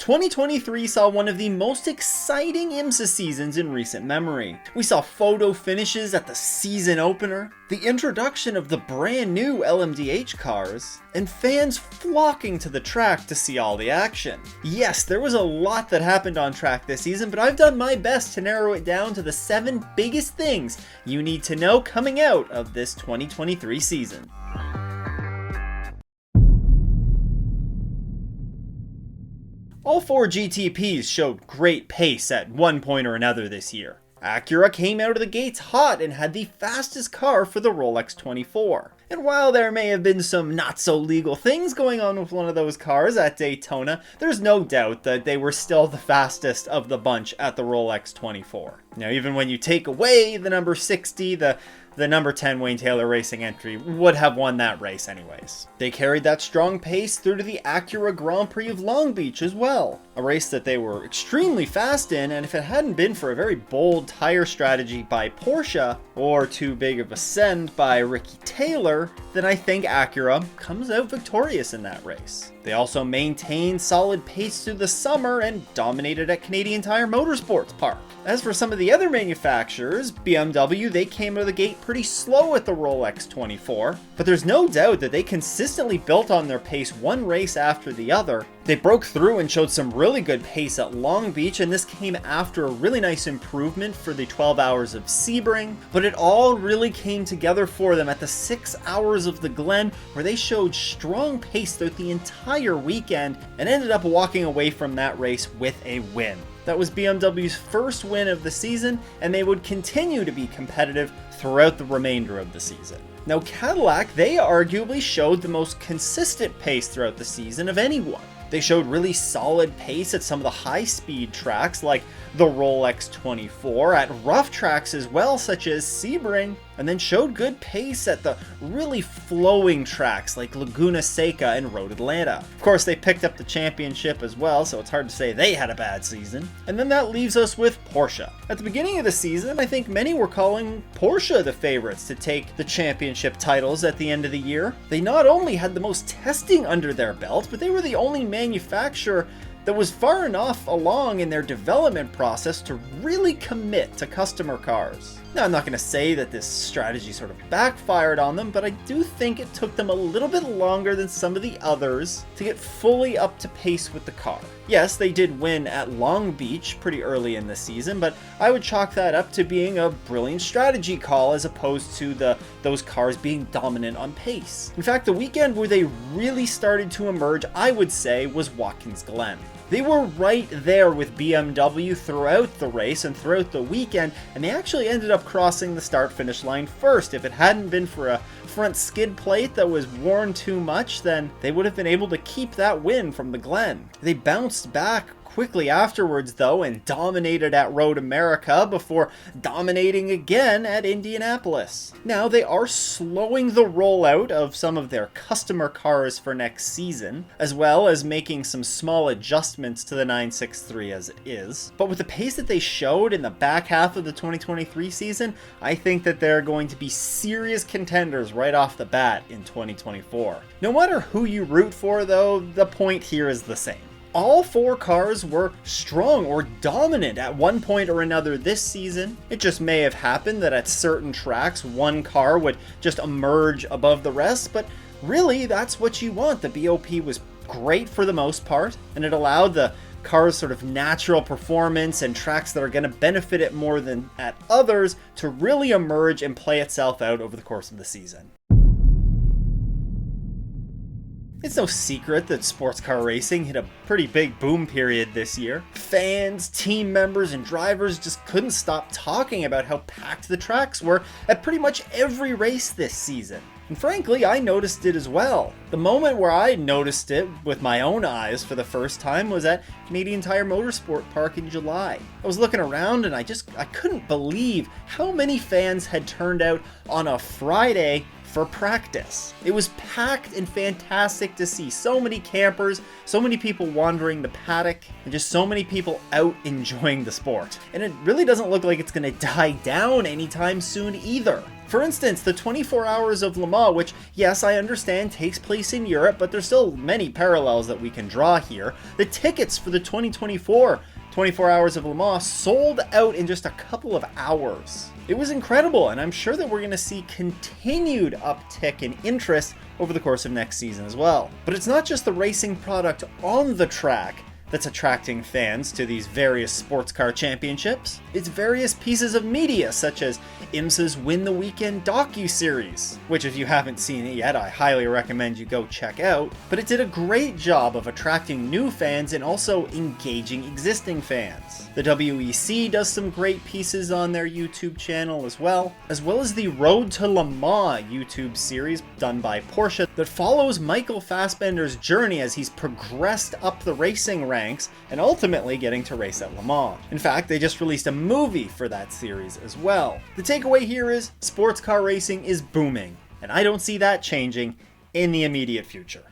2023 saw one of the most exciting Imsa seasons in recent memory. We saw photo finishes at the season opener, the introduction of the brand new LMDH cars, and fans flocking to the track to see all the action. Yes, there was a lot that happened on track this season, but I've done my best to narrow it down to the 7 biggest things you need to know coming out of this 2023 season. All 4 GTPs showed great pace at one point or another this year. Acura came out of the gates hot and had the fastest car for the Rolex 24. And while there may have been some not so legal things going on with one of those cars at Daytona, there's no doubt that they were still the fastest of the bunch at the Rolex 24. Now, even when you take away the number 60, the number 10 Wayne Taylor Racing entry would have won that race anyways. They carried that strong pace through to the Acura Grand Prix of Long Beach as well, a race that they were extremely fast in, and if it hadn't been for a very bold tire strategy by Porsche, or too big of a send by Ricky Taylor, then I think Acura comes out victorious in that race. They also maintained solid pace through the summer and dominated at Canadian Tire Motorsports Park. As for some of the other manufacturers, BMW, they came out of the gate pretty slow at the Rolex 24, but there's no doubt that they consistently built on their pace one race after the other. They broke through and showed some really good pace at Long Beach, and this came after a really nice improvement for the 12 hours of Sebring, but it all really came together for them at the 6 hours of the Glen, where they showed strong pace throughout the entire weekend and ended up walking away from that race with a win. That was BMW's first win of the season, and they would continue to be competitive throughout the remainder of the season. Now, Cadillac, they arguably showed the most consistent pace throughout the season of anyone. They showed really solid pace at some of the high-speed tracks like the Rolex 24, at rough tracks as well such as Sebring, and then showed good pace at the really flowing tracks like Laguna Seca and Road Atlanta. Of course, they picked up the championship as well, so it's hard to say they had a bad season. And then that leaves us with Porsche. At the beginning of the season, I think many were calling Porsche the favorites to take the championship titles at the end of the year. They not only had the most testing under their belt, but they were the only manufacturer that was far enough along in their development process to really commit to customer cars. Now, I'm not going to say that this strategy sort of backfired on them, but I do think it took them a little bit longer than some of the others to get fully up to pace with the car. Yes, they did win at Long Beach pretty early in the season, but I would chalk that up to being a brilliant strategy call as opposed to those cars being dominant on pace. In fact, the weekend where they really started to emerge, I would say, was Watkins Glen. They were right there with BMW throughout the race and throughout the weekend, and they actually ended up crossing the start-finish line first. If it hadn't been for a front skid plate that was worn too much, then they would have been able to keep that win from the Glen. They bounced back quickly afterwards though and dominated at Road America before dominating again at Indianapolis. Now, they are slowing the rollout of some of their customer cars for next season, as well as making some small adjustments to the 963 as it is. But with the pace that they showed in the back half of the 2023 season, I think that they're going to be serious contenders right off the bat in 2024. No matter who you root for though, the point here is the same. All 4 cars were strong or dominant at one point or another this season. It just may have happened that at certain tracks, one car would just emerge above the rest, but really that's what you want. The BOP was great for the most part, and it allowed the car's sort of natural performance and tracks that are going to benefit it more than at others to really emerge and play itself out over the course of the season. It's no secret that sports car racing hit a pretty big boom period this year. Fans, team members, and drivers just couldn't stop talking about how packed the tracks were at pretty much every race this season. And frankly, I noticed it as well. The moment where I noticed it with my own eyes for the first time was at Canadian Tire Motorsport Park in July. I was looking around and I couldn't believe how many fans had turned out on a Friday for practice. It was packed and fantastic to see so many campers, so many people wandering the paddock, and just so many people out enjoying the sport. And it really doesn't look like it's going to die down anytime soon either. For instance, the 24 Hours of Le Mans, which, yes, I understand takes place in Europe, but there's still many parallels that we can draw here. The tickets for the 2024 24 Hours of Le Mans sold out in just a couple of hours. It was incredible, and I'm sure that we're going to see continued uptick in interest over the course of next season as well. But it's not just the racing product on the track that's attracting fans to these various sports car championships. It's various pieces of media, such as Imsa's Win the Weekend docu-series, which if you haven't seen it yet, I highly recommend you go check out. But it did a great job of attracting new fans and also engaging existing fans. The WEC does some great pieces on their YouTube channel as well as the Road to Le Mans YouTube series done by Porsche that follows Michael Fassbender's journey as he's progressed up the racing ranks and ultimately getting to race at Le Mans. In fact, they just released a movie for that series as well. The takeaway here is sports car racing is booming, and I don't see that changing in the immediate future.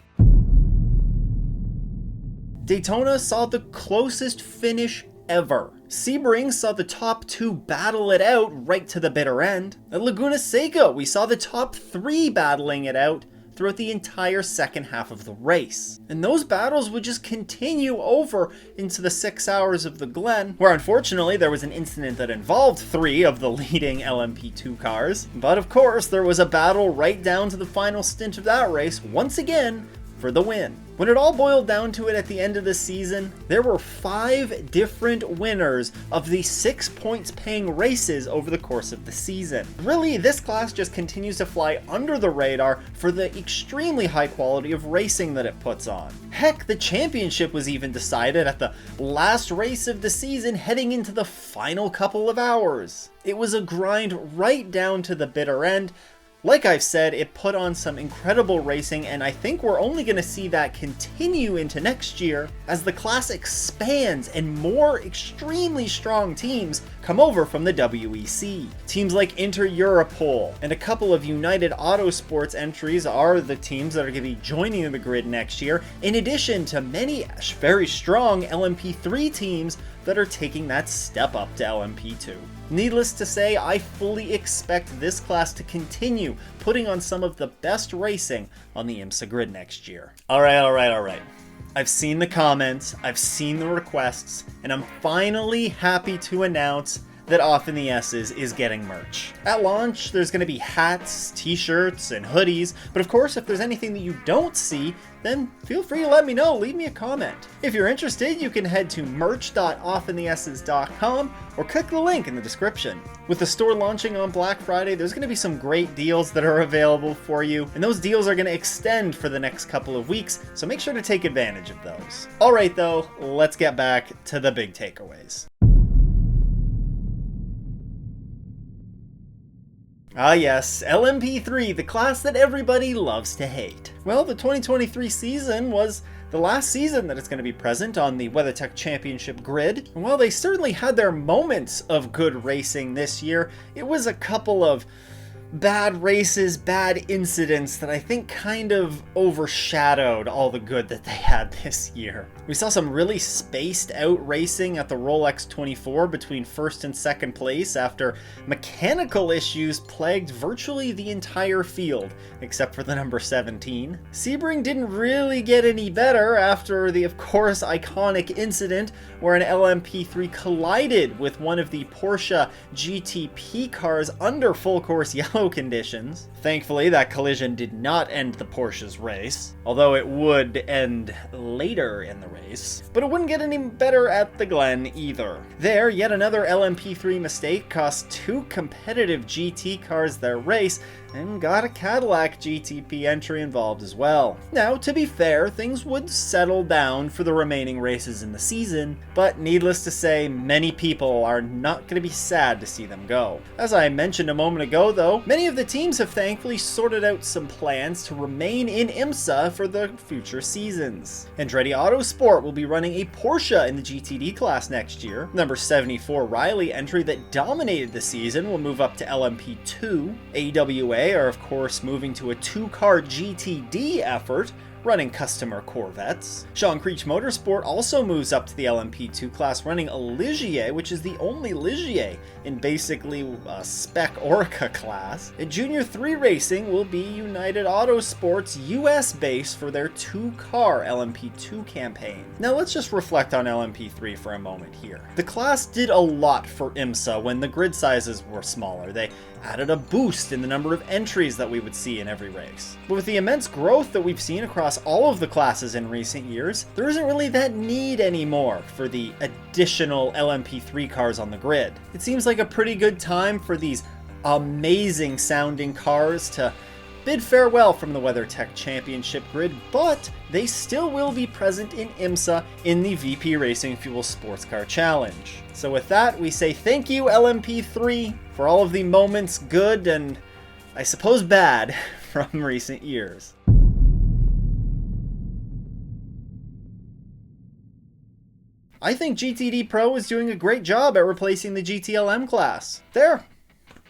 Daytona saw the closest finish ever. Sebring saw the top two battle it out right to the bitter end. At Laguna Seca, we saw the top three battling it out throughout the entire second half of the race. And those battles would just continue over into the 6 hours of the Glen, where unfortunately there was an incident that involved 3 of the leading LMP2 cars. But of course, there was a battle right down to the final stint of that race, once again, for the win. When it all boiled down to it at the end of the season, there were 5 different winners of the 6 points paying races over the course of the season. Really, this class just continues to fly under the radar for the extremely high quality of racing that it puts on. Heck, the championship was even decided at the last race of the season heading into the final couple of hours. It was a grind right down to the bitter end. Like I've said, it put on some incredible racing, and I think we're only going to see that continue into next year as the class expands and more extremely strong teams come over from the WEC. Teams like Inter Europol and a couple of United Autosports entries are the teams that are going to be joining the grid next year, in addition to many very strong LMP3 teams that are taking that step up to LMP2. Needless to say, I fully expect this class to continue putting on some of the best racing on the Imsa grid next year. Alright. I've seen the comments, I've seen the requests, and I'm finally happy to announce that Off in the S's is getting merch. At launch, there's going to be hats, t-shirts, and hoodies, but of course, if there's anything that you don't see, then feel free to let me know, leave me a comment. If you're interested, you can head to merch.offinthes's.com or click the link in the description. With the store launching on Black Friday, there's going to be some great deals that are available for you, and those deals are going to extend for the next couple of weeks, so make sure to take advantage of those. Alright though, let's get back to the big takeaways. Ah yes, LMP3, the class that everybody loves to hate. Well, the 2023 season was the last season that it's going to be present on the WeatherTech Championship grid. And while they certainly had their moments of good racing this year, it was a couple of bad races, bad incidents that I think kind of overshadowed all the good that they had this year. We saw some really spaced out racing at the Rolex 24 between first and second place after mechanical issues plagued virtually the entire field, except for the number 17. Sebring didn't really get any better after the, of course, iconic incident where an LMP3 collided with one of the Porsche GTP cars under full course yellow conditions. Thankfully, that collision did not end the Porsche's race, although it would end later in the race. But it wouldn't get any better at the Glen either. There, yet another LMP3 mistake cost 2 competitive GT cars their race, and got a Cadillac GTP entry involved as well. Now, to be fair, things would settle down for the remaining races in the season, but needless to say, many people are not going to be sad to see them go. As I mentioned a moment ago though, many of the teams have thanked thankfully sorted out some plans to remain in Imsa for the future seasons. Andretti Autosport will be running a Porsche in the GTD class next year. Number 74 Riley entry that dominated the season will move up to LMP2. AWA are of course moving to a 2-car GTD effort, running customer Corvettes. Sean Creech Motorsport also moves up to the LMP2 class, running a Ligier, which is the only Ligier in basically a spec Orca class. At Junior 3 Racing will be United Autosport's US base for their 2-car LMP2 campaign. Now let's just reflect on LMP3 for a moment here. The class did a lot for Imsa when the grid sizes were smaller. They added a boost in the number of entries that we would see in every race. But with the immense growth that we've seen across all of the classes in recent years, there isn't really that need anymore for the additional LMP3 cars on the grid. It seems like a pretty good time for these amazing sounding cars to bid farewell from the WeatherTech Championship grid, but they still will be present in Imsa in the VP Racing Fuel Sports Car Challenge. So with that, we say thank you LMP3 for all of the moments good and I suppose bad from recent years. I think GTD Pro is doing a great job at replacing the GTLM class. There,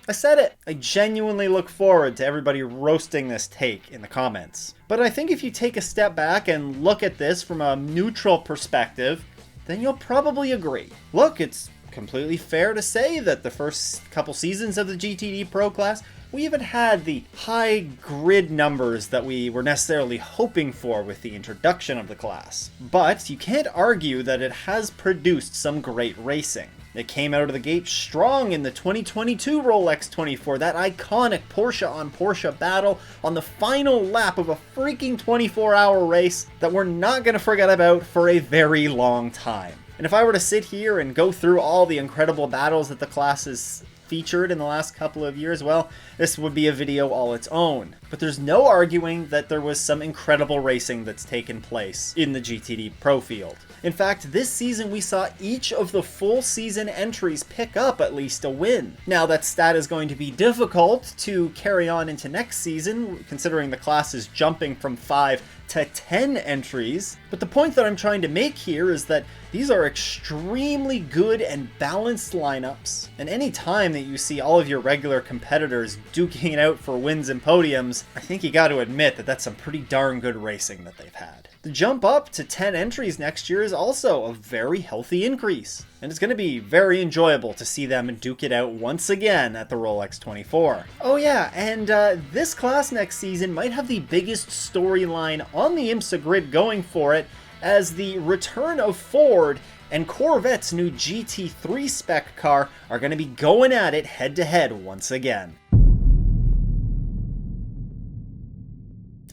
I said it. I genuinely look forward to everybody roasting this take in the comments. But I think if you take a step back and look at this from a neutral perspective, then you'll probably agree. Look, it's completely fair to say that the first couple seasons of the GTD Pro class, we haven't had the high grid numbers that we were necessarily hoping for with the introduction of the class. But you can't argue that it has produced some great racing. It came out of the gate strong in the 2022 Rolex 24, that iconic Porsche on Porsche battle on the final lap of a freaking 24-hour race that we're not going to forget about for a very long time. And if I were to sit here and go through all the incredible battles that the class has featured in the last couple of years, well, this would be a video all its own. But there's no arguing that there was some incredible racing that's taken place in the GTD Pro field. In fact, this season we saw each of the full season entries pick up at least a win. Now that stat is going to be difficult to carry on into next season, considering the class is jumping from 5 to 10 entries, but the point that I'm trying to make here is that these are extremely good and balanced lineups, and any time that you see all of your regular competitors duking it out for wins and podiums, I think you got to admit that that's some pretty darn good racing that they've had. The jump up to 10 entries next year is also a very healthy increase, and it's going to be very enjoyable to see them duke it out once again at the Rolex 24. Oh yeah, and this class next season might have the biggest storyline on the Imsa grid going for it, as the return of Ford and Corvette's new GT3 spec car are going to be going at it head-to-head once again.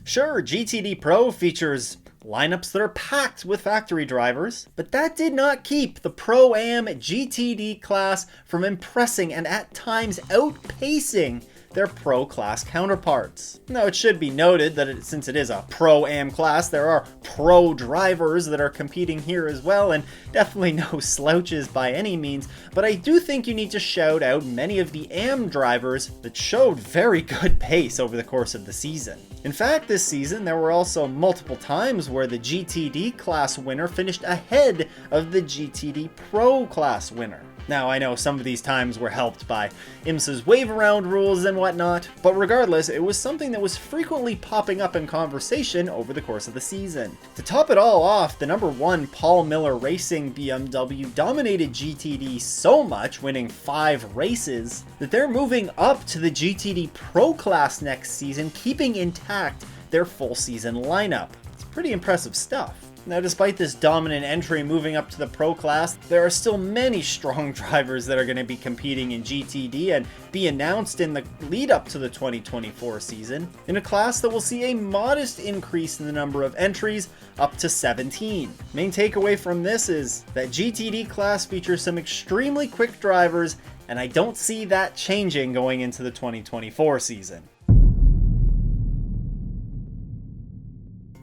Sure, GTD Pro features lineups that are packed with factory drivers, but that did not keep the Pro-Am GTD class from impressing and at times outpacing their Pro class counterparts. Now it should be noted that since it is a Pro-Am class, there are Pro drivers that are competing here as well, and definitely no slouches by any means, but I do think you need to shout out many of the Am drivers that showed very good pace over the course of the season. In fact, this season there were also multiple times where the GTD class winner finished ahead of the GTD Pro class winner. Now, I know some of these times were helped by Imsa's wave around rules and whatnot, but regardless, it was something that was frequently popping up in conversation over the course of the season. To top it all off, the number 1 Paul Miller Racing BMW dominated GTD so much, winning 5 races, that they're moving up to the GTD Pro class next season, keeping intact their full season lineup. It's pretty impressive stuff. Now, despite this dominant entry moving up to the Pro class, there are still many strong drivers that are going to be competing in GTD and be announced in the lead up to the 2024 season, in a class that will see a modest increase in the number of entries up to 17. Main takeaway from this is that GTD class features some extremely quick drivers, and I don't see that changing going into the 2024 season.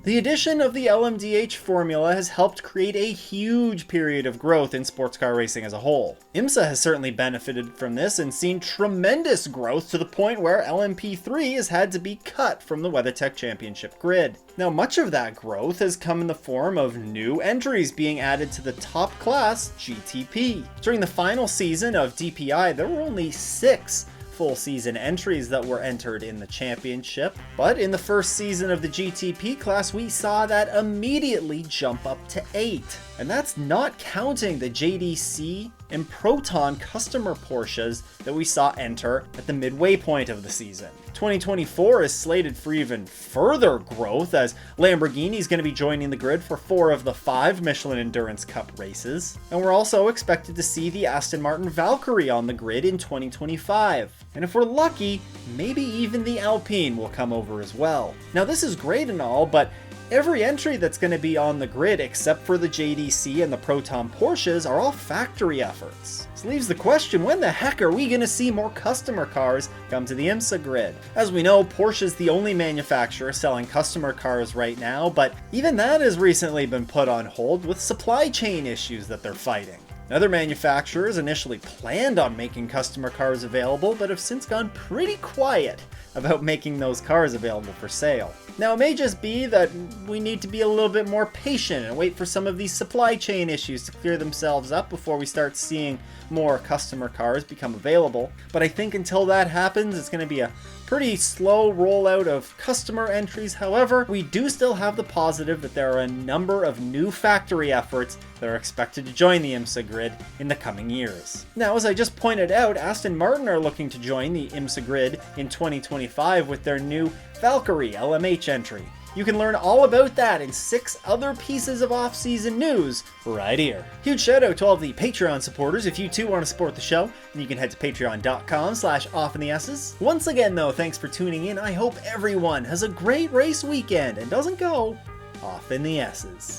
The The addition of the LMDH formula has helped create a huge period of growth in sports car racing as a whole. Imsa has certainly benefited from this and seen tremendous growth to the point where LMP3 has had to be cut from the WeatherTech Championship grid. Now, much of that growth has come in the form of new entries being added to the top class GTP. During the final season of DPI, there were only 6 full season entries that were entered in the championship, but in the first season of the GTP class we saw that immediately jump up to 8. And that's not counting the JDC and Proton customer Porsches that we saw enter at the midway point of the season. 2024 is slated for even further growth as Lamborghini is going to be joining the grid for 4 of the 5 Michelin Endurance Cup races. And we're also expected to see the Aston Martin Valkyrie on the grid in 2025. And if we're lucky, maybe even the Alpine will come over as well. Now this is great and all, but every entry that's going to be on the grid except for the JDC and the Proton Porsches are all factory efforts. This leaves the question, when the heck are we going to see more customer cars come to the Imsa grid? As we know, Porsche is the only manufacturer selling customer cars right now, but even that has recently been put on hold with supply chain issues that they're fighting. Other manufacturers initially planned on making customer cars available, but have since gone pretty quiet about making those cars available for sale. Now, it may just be that we need to be a little bit more patient and wait for some of these supply chain issues to clear themselves up before we start seeing more customer cars become available. But I think until that happens, it's going to be a pretty slow rollout of customer entries. However, we do still have the positive that there are a number of new factory efforts that are expected to join the Imsa grid in the coming years. Now, as I just pointed out, Aston Martin are looking to join the Imsa grid in 2025 with their new Valkyrie LMH entry. You can learn all about that and 6 other pieces of off-season news right here. Huge shout out to all of the Patreon supporters. If you too want to support the show, then you can head to patreon.com/offinthe-S's. Once again though, thanks for tuning in. I hope everyone has a great race weekend and doesn't go off in the S's.